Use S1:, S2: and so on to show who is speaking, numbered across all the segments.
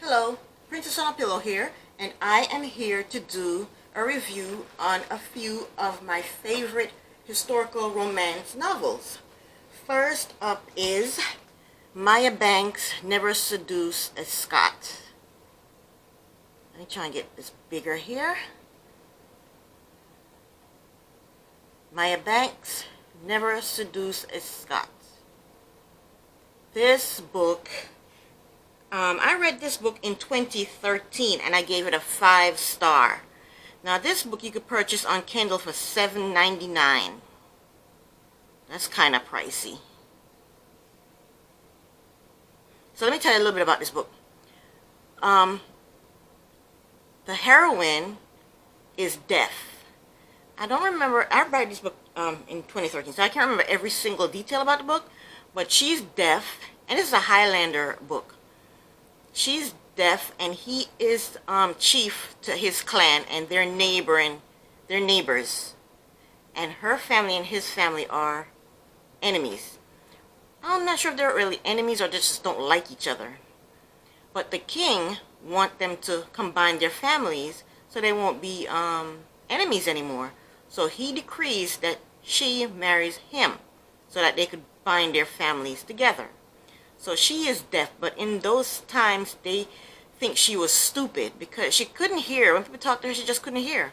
S1: Hello, Princess on a Pillow here, and I am here to do a review on a few of my favorite historical romance novels. First up is Maya Banks' Never Seduce a Scot. Let me try and get this bigger here. Maya Banks' Never Seduce a Scot. This book, I read this book in 2013 and I gave it a 5-star. Now this book you could purchase on Kindle for $7.99. That's kind of pricey. So let me tell you a little bit about this book. The heroine is deaf. I don't remember, I read this book in 2013, so I can't remember every single detail about the book, but she's deaf, and this is a Highlander book. She's deaf, and he is chief to his clan, and they're neighbors. And her family and his family are enemies. I'm not sure if they're really enemies or they just don't like each other. But the king wants them to combine their families so they won't be enemies anymore. So he decrees that she marries him so that they could bind their families together. So she is deaf, but in those times they think she was stupid because she couldn't hear. When people talked to her, she just couldn't hear.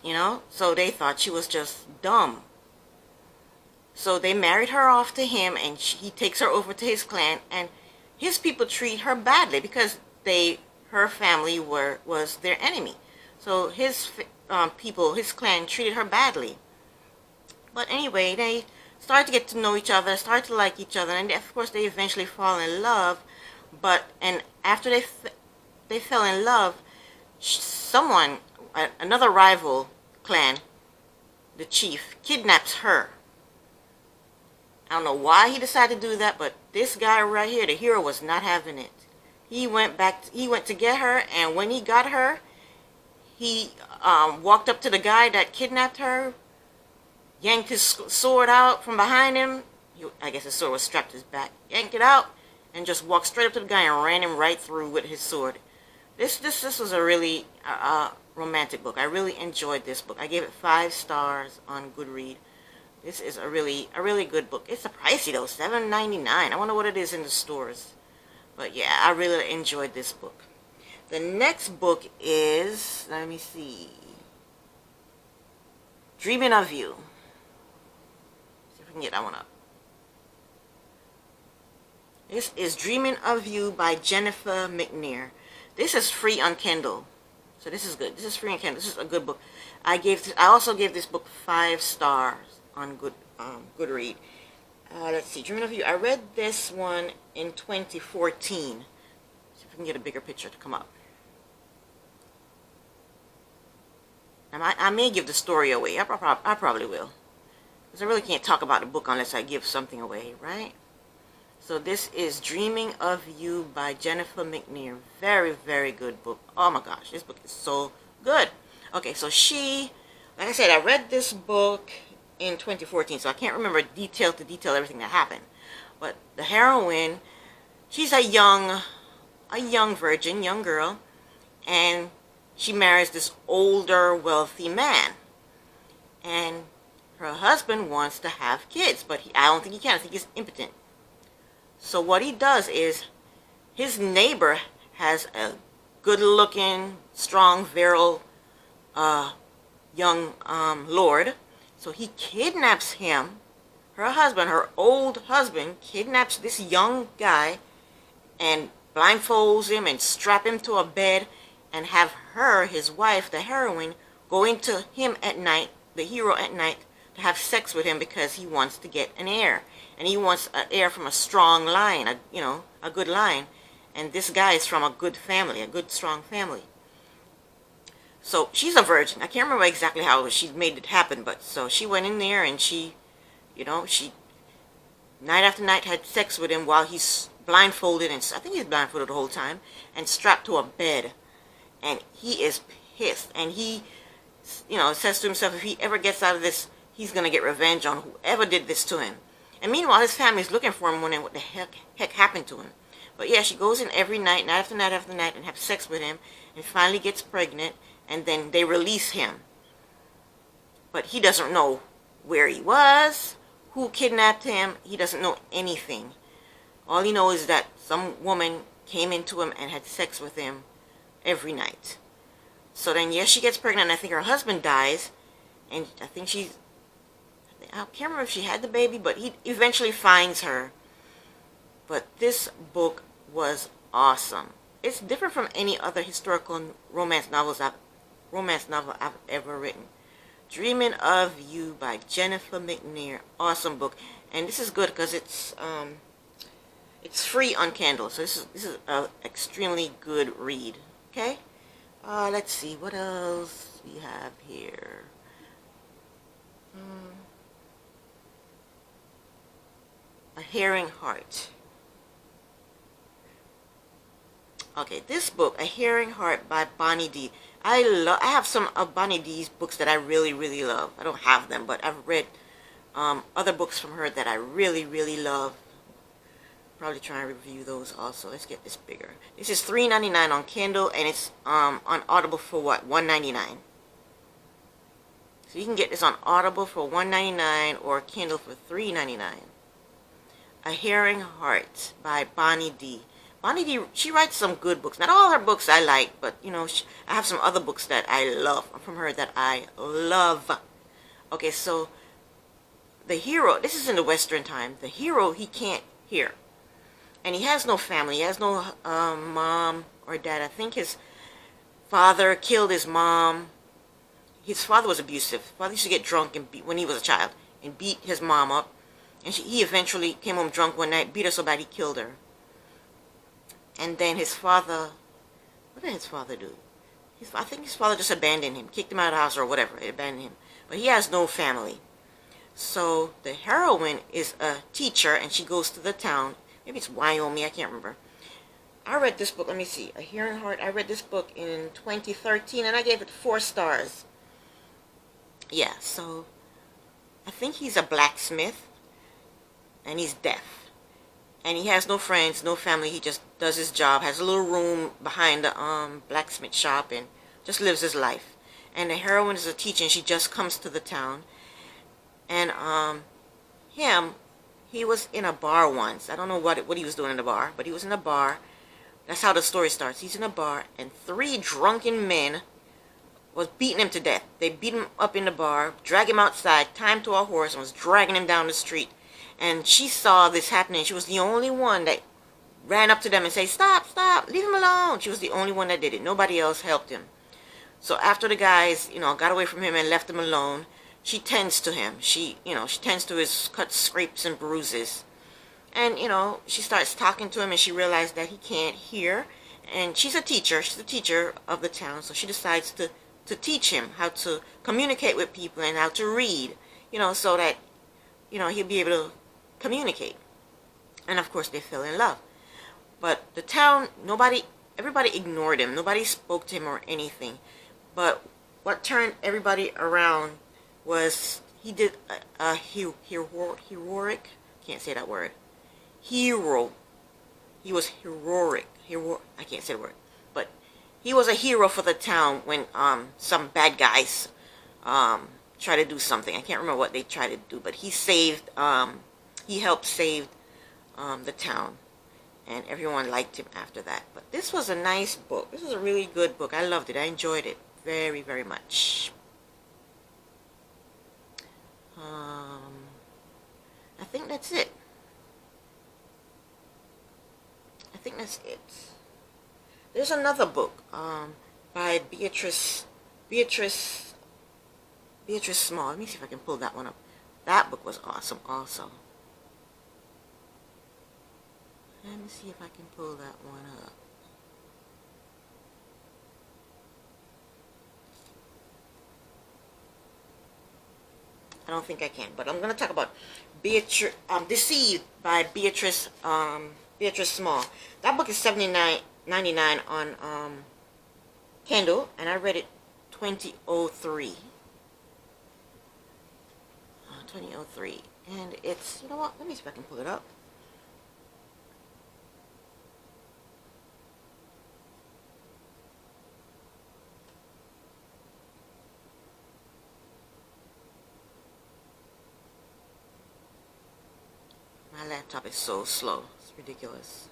S1: You know, so they thought she was just dumb. So they married her off to him, and he takes her over to his clan, and his people treat her badly because her family was their enemy. So his people, his clan, treated her badly. But anyway, they started to get to know each other, started to like each other, and of course they eventually fall in love. And after they fell in love, another rival clan, the chief, kidnaps her. I don't know why he decided to do that, but this guy right here, the hero, was not having it. He went to get her, and when he got her, he walked up to the guy that kidnapped her, yanked his sword out from behind him. I guess his sword was strapped to his back. Yanked it out, and just walked straight up to the guy and ran him right through with his sword. This was a really romantic book. I really enjoyed this book. I gave it 5 stars on Goodreads. This is a really good book. It's a pricey though, $7.99. I wonder what it is in the stores. But yeah, I really enjoyed this book. The next book is, let me see, Dreaming of You. See if we can get that one up. This is Dreaming of You by Jennifer McNear. This is free on Kindle. So this is good. This is free on Kindle. This is a good book. I also gave this book 5 stars on Goodreads. Let's see, Dreaming of You. I read this one in 2014. See if we can get a bigger picture to come up. I may give the story away. I probably will. Because I really can't talk about the book unless I give something away, right? So this is Dreaming of You by Jennifer McNear. Very, very good book. Oh my gosh, this book is so good. Okay, so like I said, I read this book in 2014, so I can't remember detail to detail everything that happened. But the heroine, she's a young virgin, young girl, and she marries this older, wealthy man. And her husband wants to have kids, but I don't think he can. I think he's impotent. So what he does is, his neighbor has a good-looking, strong, virile, young lord. So he kidnaps him. Her husband, her old husband, kidnaps this young guy and blindfolds him and strap him to a bed and have her, his wife, the heroine, go into him at night, the hero at night, to have sex with him because he wants to get an heir. And he wants an heir from a strong line, a good line. And this guy is from a good family, a good, strong family. So she's a virgin. I can't remember exactly how she made it happen, but so she went in there and she night after night had sex with him while he's blindfolded, and I think he's blindfolded the whole time, and strapped to a bed. And he is pissed, and he, says to himself, if he ever gets out of this, he's going to get revenge on whoever did this to him. And meanwhile, his family's looking for him, wondering what the heck happened to him. But yeah, she goes in every night, night after night after night, and have sex with him, and finally gets pregnant, and then they release him. But he doesn't know where he was, who kidnapped him. He doesn't know anything. All he knows is that some woman came into him and had sex with him every night. So then, yes, she gets pregnant, and I think her husband dies, and I can't remember if she had the baby, but he eventually finds her. But this book was awesome. It's different from any other historical romance novel I've ever written. Dreaming of You by Jennifer McNear. Awesome book. And this is good because it's free on Kindle. So this is an extremely good read. Okay? Let's see what else we have here. A Herring Heart. Okay, this book, A Herring Heart by Dmoney D. I have some of Dmoney D's books that I really, really love. I don't have them, but I've read other books from her that I really, really love. Probably try and review those also. Let's get this bigger. This is $3.99 on Kindle, and it's on Audible for what? $1.99. So you can get this on Audible for $1.99 or Kindle for $3.99. A Herring Heart by Dmoney D. Dmoney D, she writes some good books. Not all her books I like, but, you know, I have some other books that I love from her that I love. Okay, so the hero, this is in the Western time. The hero, he can't hear. And he has no family. He has no mom or dad. I think his father killed his mom. His father was abusive. His father used to get drunk and beat, when he was a child, and beat his mom up. And he eventually came home drunk one night, beat her so bad he killed her. And then his father, what did his father do? I think his father just abandoned him, kicked him out of the house or whatever, abandoned him. But he has no family. So the heroine is a teacher, and she goes to the town. Maybe it's Wyoming, I can't remember. I read this book, let me see, A Herring Heart. I read this book in 2013, and I gave it 4 stars. Yeah, so I think he's a blacksmith, and he's deaf. And he has no friends, no family. He just does his job, has a little room behind the blacksmith shop, and just lives his life. And the heroine is a teacher, and she just comes to the town. And he was in a bar once. I don't know what he was doing in the bar, but he was in a bar. That's how the story starts. He's in a bar, and 3 drunken men was beating him to death. They beat him up in the bar, dragged him outside, tied him to a horse, and was dragging him down the street. And she saw this happening. She was the only one that ran up to them and said, "Stop, stop, leave him alone." She was the only one that did it. Nobody else helped him. So after the guys, got away from him and left him alone, she tends to him. She tends to his cuts, scrapes, and bruises. And, she starts talking to him, and she realized that he can't hear. And she's a teacher. She's the teacher of the town. So she decides to teach him how to communicate with people and how to read, so that, he'll be able to communicate. And of course they fell in love. But the town, everybody ignored him. Nobody spoke to him or anything. But what turned everybody around was he did a heroic, can't say that word, hero. He was heroic. I can't say the word. But he was a hero for the town when some bad guys try to do something. I can't remember what they tried to do, but he helped save the town, and everyone liked him after that. But this was a nice book. This was a really good book. I loved it. I enjoyed it very, very much. I think that's it. There's another book by Beatrice Small. Let me see if I can pull that one up. That book was awesome also. Let me see if I can pull that one up. I don't think I can, but I'm going to talk about Deceived by Beatrice Small. That book is $79.99 on Kindle, and I read it 2003. 2003. And it's, you know what, let me see if I can pull it up. My laptop is so slow. It's ridiculous.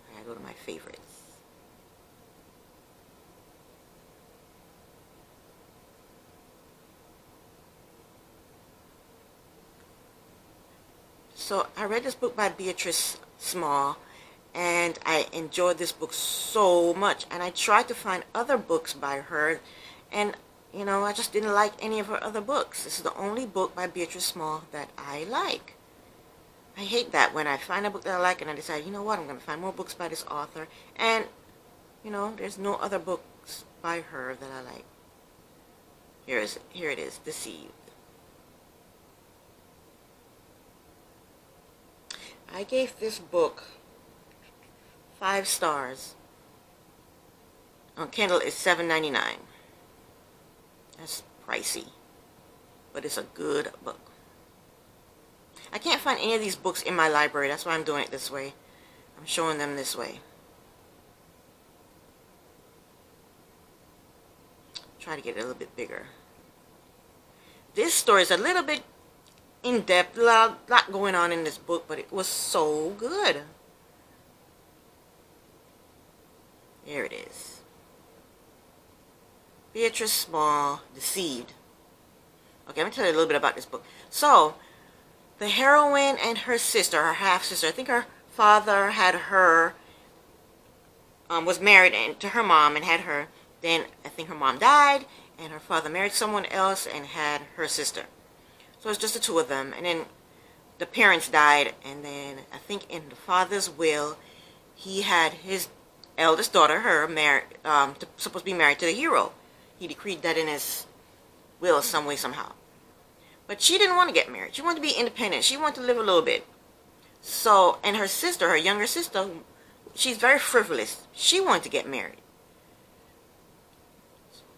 S1: I gotta go to my favorites. So I read this book by Beatrice Small, and I enjoyed this book so much. And I tried to find other books by her, and you know, I just didn't like any of her other books. This is the only book by Beatrice Small that I like. I hate that when I find a book that I like and I decide, you know what, I'm going to find more books by this author. And, you know, there's no other books by her that I like. Here it is, Deceived. I gave this book 5 stars. On Kindle, it's $7.99. That's pricey, but it's a good book. I can't find any of these books in my library. That's why I'm doing it this way. I'm showing them this way. Try to get it a little bit bigger. This story is a little bit in-depth, a lot going on in this book, but it was so good. Here it is. Beatrice Small, Deceived. Okay, let me tell you a little bit about this book. So, the heroine and her sister, her half-sister, I think her father had her, was married to her mom and had her. Then I think her mom died, and her father married someone else and had her sister. So it's just the two of them. And then the parents died, and then I think in the father's will, he had his eldest daughter, her, married, supposed to be married to the hero. He decreed that in his will some way, somehow. But she didn't want to get married. She wanted to be independent. She wanted to live a little bit. So, and her sister, her younger sister, she's very frivolous. She wanted to get married.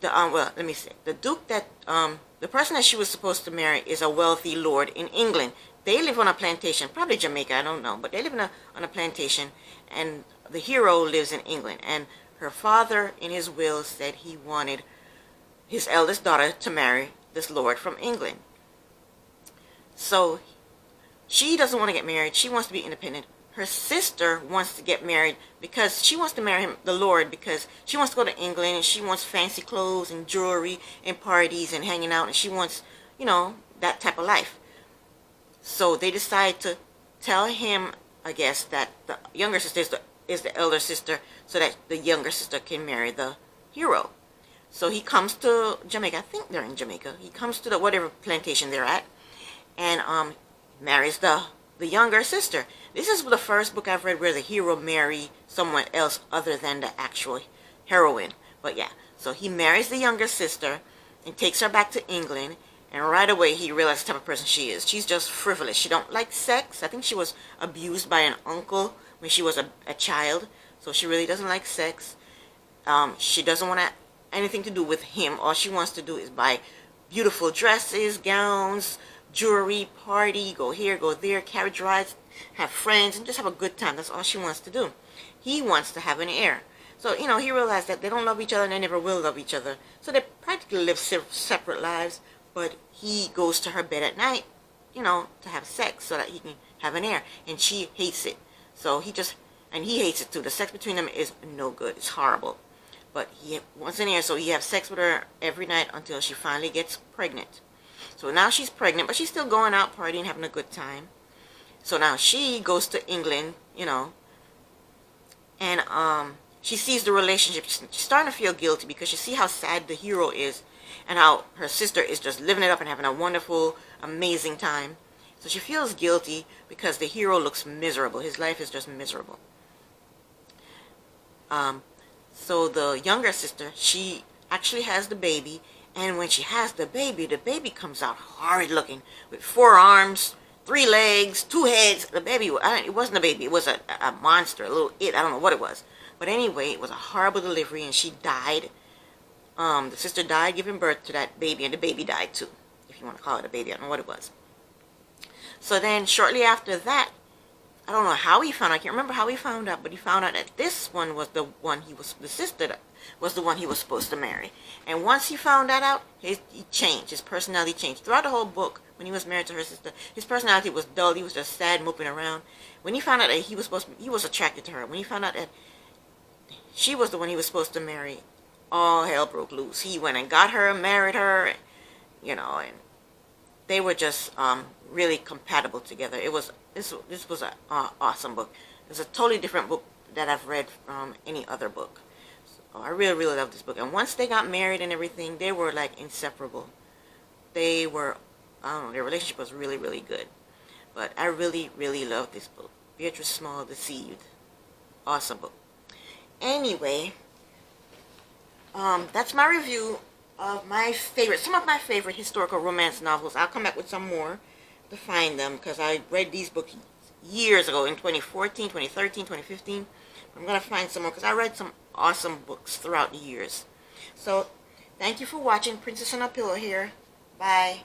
S1: Well, let me say, the duke that, the person that she was supposed to marry is a wealthy lord in England. They live on a plantation, probably Jamaica, I don't know, but they live on a plantation, and the hero lives in England. And her father, in his will, said he wanted his eldest daughter to marry this lord from England. So she doesn't want to get married. She wants to be independent. Her sister wants to get married because she wants to marry him, the lord, because she wants to go to England and she wants fancy clothes and jewelry and parties and hanging out, and she wants, you know, that type of life. So they decide to tell him, I guess, that the younger sister is the elder sister, so that the younger sister can marry the hero. So he comes to Jamaica. I think they're in Jamaica. He comes to the whatever plantation they're at, and marries the younger sister. This is the first book I've read where the hero marries someone else other than the actual heroine. But yeah, so he marries the younger sister and takes her back to England, and right away he realizes the type of person she is. She's just frivolous. She don't like sex. I think she was abused by an uncle when she was a child, so she really doesn't like sex. She doesn't want anything to do with him. All she wants to do is buy beautiful dresses, gowns, jewelry, party, go here, go there, carriage rides, have friends, and just have a good time. That's all she wants to do. He wants to have an heir. So, you know, he realized that they don't love each other and they never will love each other. So they practically live separate lives, but he goes to her bed at night, you know, to have sex so that he can have an heir. And she hates it. So he hates it too. The sex between them is no good. It's horrible. But he wants an heir, so he has sex with her every night until she finally gets pregnant. So now she's pregnant, but she's still going out partying, having a good time. So now she goes to England, you know, and she sees the relationship. She's starting to feel guilty because she sees how sad the hero is and how her sister is just living it up and having a wonderful, amazing time. So she feels guilty because the hero looks miserable. His life is just miserable. So the younger sister, she actually has the baby. And when she has the baby comes out horrid looking, with 4 arms, 3 legs, 2 heads. The baby, it wasn't a baby, it was a monster, a little I don't know what it was. But anyway, it was a horrible delivery, and she died. The sister died giving birth to that baby, and the baby died too, if you want to call it a baby. I don't know what it was. So then, shortly after that, I don't know how he found out. I can't remember how he found out, but he found out that this one was the one the sister was the one he was supposed to marry. And once he found that out, he changed. His personality changed. Throughout the whole book, when he was married to her sister, his personality was dull. He was just sad, moping around. When he found out that he was attracted to her. When he found out that she was the one he was supposed to marry, all hell broke loose. He went and got her, married her, and they were just really compatible together. This was an awesome book. It's a totally different book that I've read from any other book. So I really, really love this book. And once they got married and everything, they were like inseparable. They were, I don't know, their relationship was really, really good. But I really, really love this book. Beatrice Small, Deceived. Awesome book. Anyway, that's my review of some of my favorite historical romance novels. I'll come back with some more to find them, because I read these books years ago in 2014, 2013, 2015. I'm going to find some more, because I read some awesome books throughout the years. So, thank you for watching. Princess on a Pillow here. Bye.